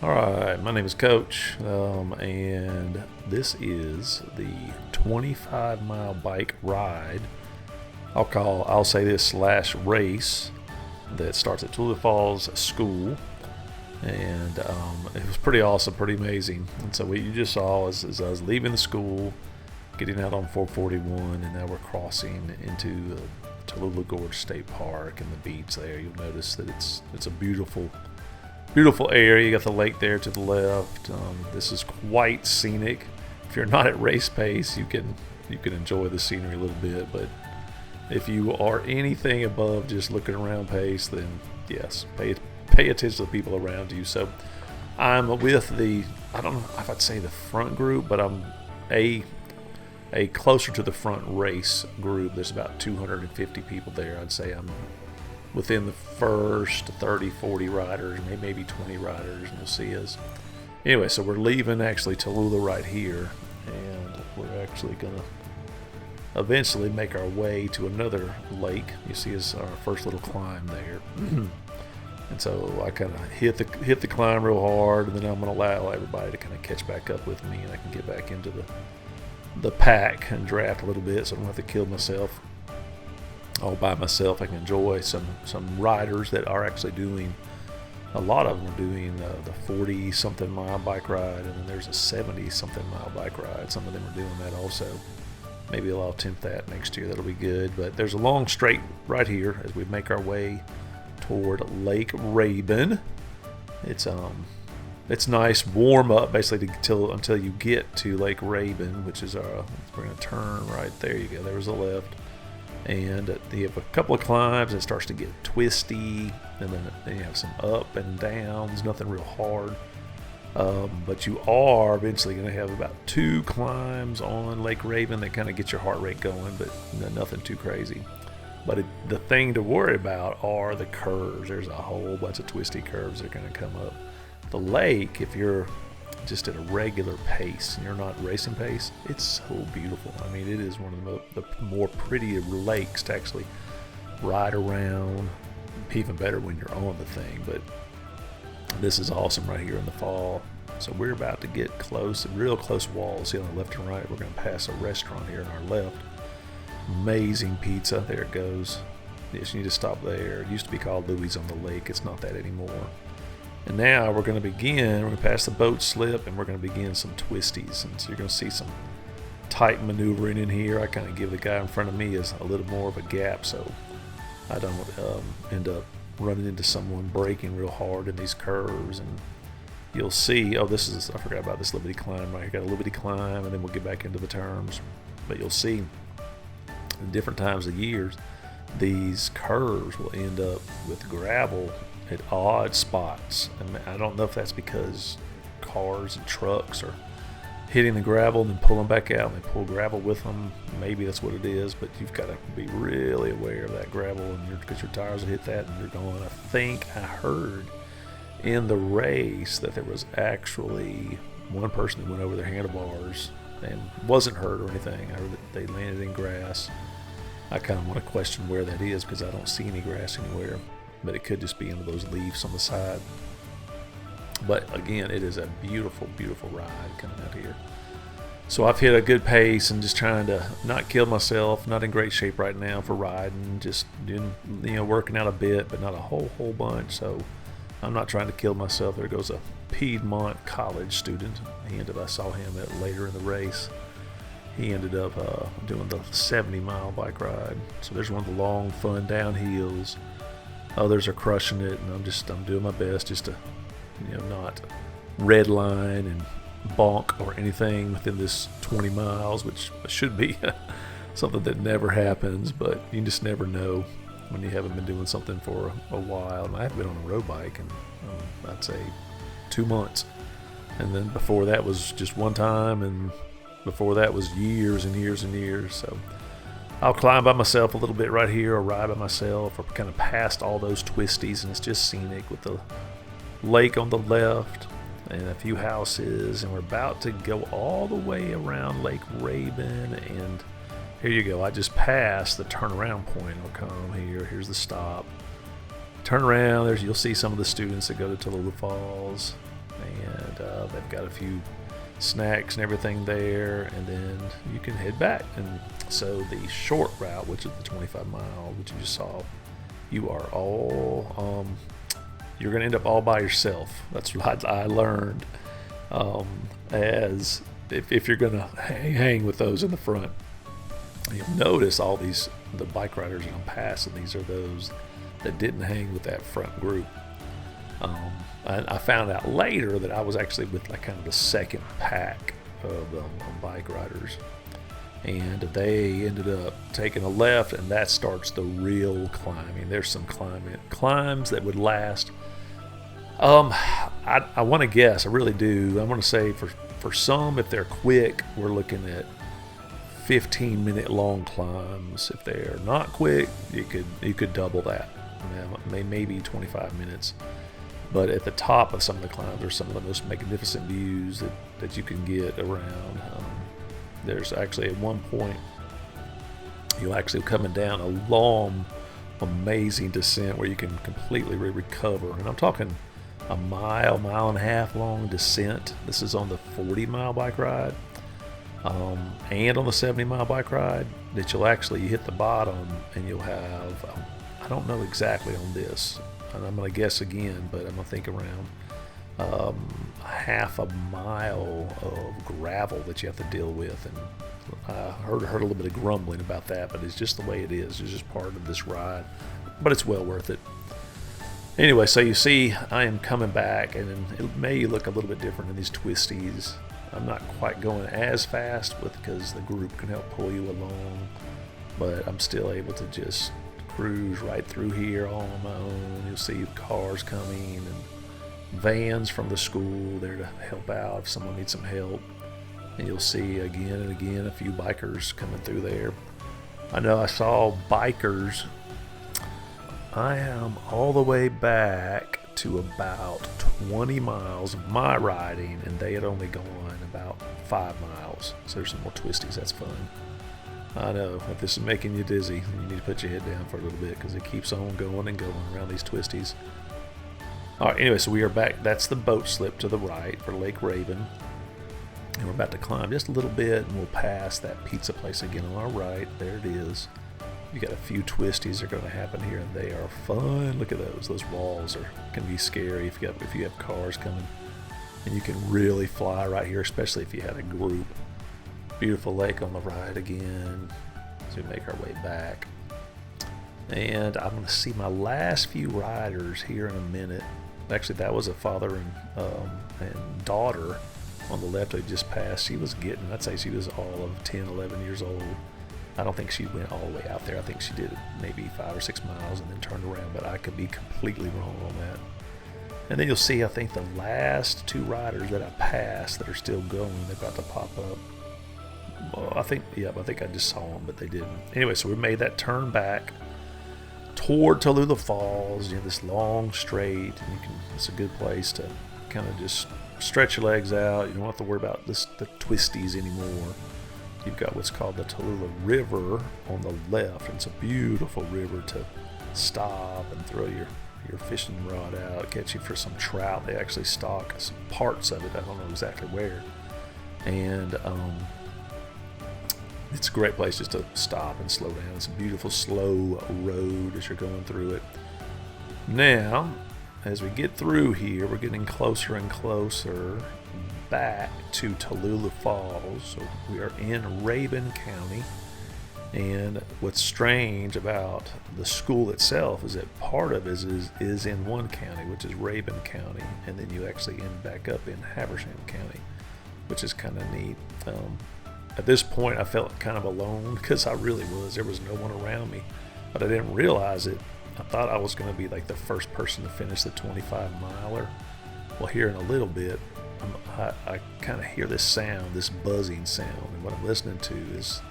Alright, my name is Coach, and this is the 25-mile bike ride. I'll say this slash race that starts at Tula Falls School, and it was pretty awesome, pretty amazing. And so what you just saw is I was leaving the school, getting out on 441, and now we're crossing into Tallulah Gorge State Park and the beach there. You'll notice that it's a beautiful area. You got the lake there to the left. This is quite scenic. If you're not at race pace, you can enjoy the scenery a little bit, but if you are anything above just looking around pace, then yes, pay attention to the people around you. So I'm with I don't know if I'd say the front group, but I'm a closer to the front race group. There's about 250 people there. I'd say I'm within the first 30, 40 riders, maybe 20 riders, and you'll see us. Anyway, so we're leaving actually Tallulah right here, and we're actually gonna eventually make our way to another lake. You see us our first little climb there. And so I kind of hit the climb real hard, and then I'm gonna allow everybody to kind of catch back up with me, and I can get back into the pack and draft a little bit, so I don't have to kill myself all by myself. I can enjoy some riders that are actually doing, a lot of them are doing the 40 something mile bike ride, and then there's a 70 something mile bike ride. Some of them are doing that also. Maybe I'll attempt that next year. That'll be good. But there's a long straight right here as we make our way toward Lake Rabun. It's nice warm up basically until you get to Lake Rabun, which is we're going to turn right there. You go. There's a left. And you have a couple of climbs. It starts to get twisty, and then you have some up and downs. Nothing real hard, but you are eventually going to have about 2 climbs on Lake Rabun that kind of get your heart rate going, but nothing too crazy. But the thing to worry about are the curves. There's a whole bunch of twisty curves that are going to come up. The lake, if you're just at a regular pace and you're not racing pace, it's so beautiful. I mean, it is one of the more prettier lakes to actually ride around. Even better when you're on the thing. But this is awesome right here in the fall. So we're about to get close, real close walls here on the left and right. We're going to pass a restaurant here on our left. Amazing pizza. There it goes. Yes, you need to stop there. It used to be called Louie's on the Lake. It's not that anymore. And now we're going to pass the boat slip, and we're going to begin some twisties. And so you're going to see some tight maneuvering in here. I kind of give the guy in front of me a little more of a gap so I don't end up running into someone braking real hard in these curves. And you'll see, I forgot about this little bitty climb right here. Got a little bitty climb, and then we'll get back into the turns. But you'll see in different times of years, these curves will end up with gravel at odd spots. And I don't know if that's because cars and trucks are hitting the gravel and then pulling back out, and they pull gravel with them. Maybe that's what it is, but you've got to be really aware of that gravel, and because your tires will hit that and you're going. I think I heard in the race that there was actually one person that went over their handlebars and wasn't hurt or anything. I heard that they landed in grass. I kind of want to question where that is because I don't see any grass anywhere. But it could just be into those leaves on the side. But again, it is a beautiful, beautiful ride coming out here. So I've hit a good pace and just trying to not kill myself. Not in great shape right now for riding. Just working out a bit, but not a whole bunch. So I'm not trying to kill myself. There goes a Piedmont College student. I saw him later in the race. He ended up doing the 70-mile bike ride. So there's one of the long, fun downhills. Others are crushing it, and I'm doing my best just to, not red line and bonk or anything within this 20 miles, which should be something that never happens, but you just never know when you haven't been doing something for a while. And I have been on a road bike in, I'd say 2 months. And then before that was just one time, and before that was years and years and years. So I'll climb by myself a little bit right here, or ride by myself, or kind of past all those twisties, and it's just scenic with the lake on the left and a few houses, and we're about to go all the way around Lake Rabun, and here you go. I just passed the turnaround point. I'll come here. Here's the stop. Turn around. You'll see some of the students that go to Tallulah Falls, they've got a few snacks and everything there, and then you can head back. And so the short route, which is the 25 mile, which you just saw, you are all you're going to end up all by yourself. That's what I learned, as if you're going to hang with those in the front. You'll notice the bike riders that I'm passing, these are those that didn't hang with that front group. I found out later that I was actually with like kind of the second pack of bike riders, and they ended up taking a left, and that starts the real climbing. There's some climbs that would last. I want to guess, I really do. I want to say for some, if they're quick, we're looking at 15-minute long climbs. If they're not quick, you could double that. Maybe 25 minutes. But at the top of some of the climbs are some of the most magnificent views that you can get around. There's actually at one point, you're actually coming down a long, amazing descent where you can completely recover. And I'm talking a mile and a half long descent. This is on the 40-mile bike ride, and on the 70-mile bike ride, that you'll actually hit the bottom and you'll have, I don't know exactly on this, and I'm going to guess again, but I'm going to think around half a mile of gravel that you have to deal with. And I heard a little bit of grumbling about that, but it's just the way it is. It's just part of this ride, but it's well worth it. Anyway, so you see I am coming back, and it may look a little bit different in these twisties. I'm not quite going as fast because the group can help pull you along, but I'm still able to just cruise right through here all on my own. You'll see cars coming and vans from the school there to help out if someone needs some help. And you'll see again and again a few bikers coming through there. I know I saw bikers. I am all the way back to about 20 miles of my riding, and they had only gone about 5 miles. So there's some more twisties. That's fun. I know, if this is making you dizzy, you need to put your head down for a little bit because it keeps on going and going around these twisties. All right, anyway, so we are back. That's the boat slip to the right for Lake Raven. And we're about to climb just a little bit, and we'll pass that pizza place again on our right. There it is. You got a few twisties that are going to happen here, and they are fun. Look at those. Those walls can be scary if you have cars coming. And you can really fly right here, especially if you had a group. Beautiful lake on the right again as we make our way back. And I'm going to see my last few riders here in a minute. Actually, that was a father and daughter on the left I just passed. She was I'd say she was all of 10, 11 years old. I don't think she went all the way out there. I think she did maybe 5 or 6 miles and then turned around, but I could be completely wrong on that. And then you'll see, I think, the last 2 riders that I passed that are still going, they're about to pop up. Well, I think I just saw them, but they didn't. Anyway, so we made that turn back toward Tallulah Falls. You know, this long straight, and it's a good place to kind of just stretch your legs out. You don't have to worry about the twisties anymore. You've got what's called the Tallulah River on the left. And it's a beautiful river to stop and throw your fishing rod out, catch you for some trout. They actually stock some parts of it. I don't know exactly where. And it's a great place just to stop and slow down. It's a beautiful slow road as you're going through it. Now, as we get through here, we're getting closer and closer back to Tallulah Falls. So we are in Rabun County. And what's strange about the school itself is that part of it is in one county, which is Rabun County, and then you actually end back up in Habersham County, which is kind of neat. At this point, I felt kind of alone because I really was. There was no one around me, but I didn't realize it. I thought I was going to be like the first person to finish the 25-miler. Well, here in a little bit, I kind of hear this sound, this buzzing sound, and what I'm listening to is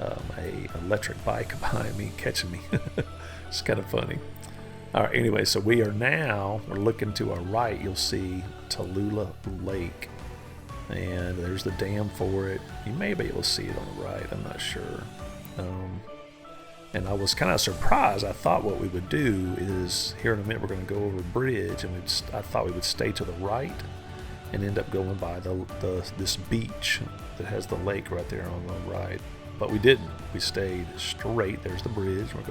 a electric bike behind me catching me. It's kind of funny. All right, anyway, so we're looking to our right. You'll see Tallulah Lake, and there's the dam for it. You may be able to see it on the right. I'm not sure. And I was kind of surprised. I thought what we would do is, here in a minute, we're going to go over a bridge, and I thought we would stay to the right and end up going by this beach that has the lake right there on the right. But we didn't. We stayed straight. There's the bridge. We're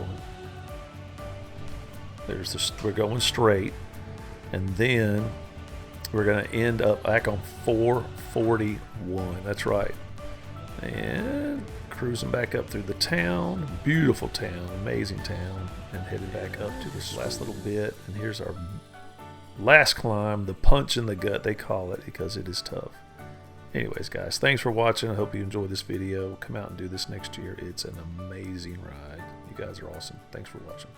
going straight, and then we're gonna end up back on 441. That's right. And cruising back up through the town. Beautiful town, amazing town, and headed back up to this last little bit. And here's our last climb, the punch in the gut they call it, because it is tough. Anyways, guys, thanks for watching. I hope you enjoyed this video. Come out and do this next year. It's an amazing ride. You guys are awesome. Thanks for watching.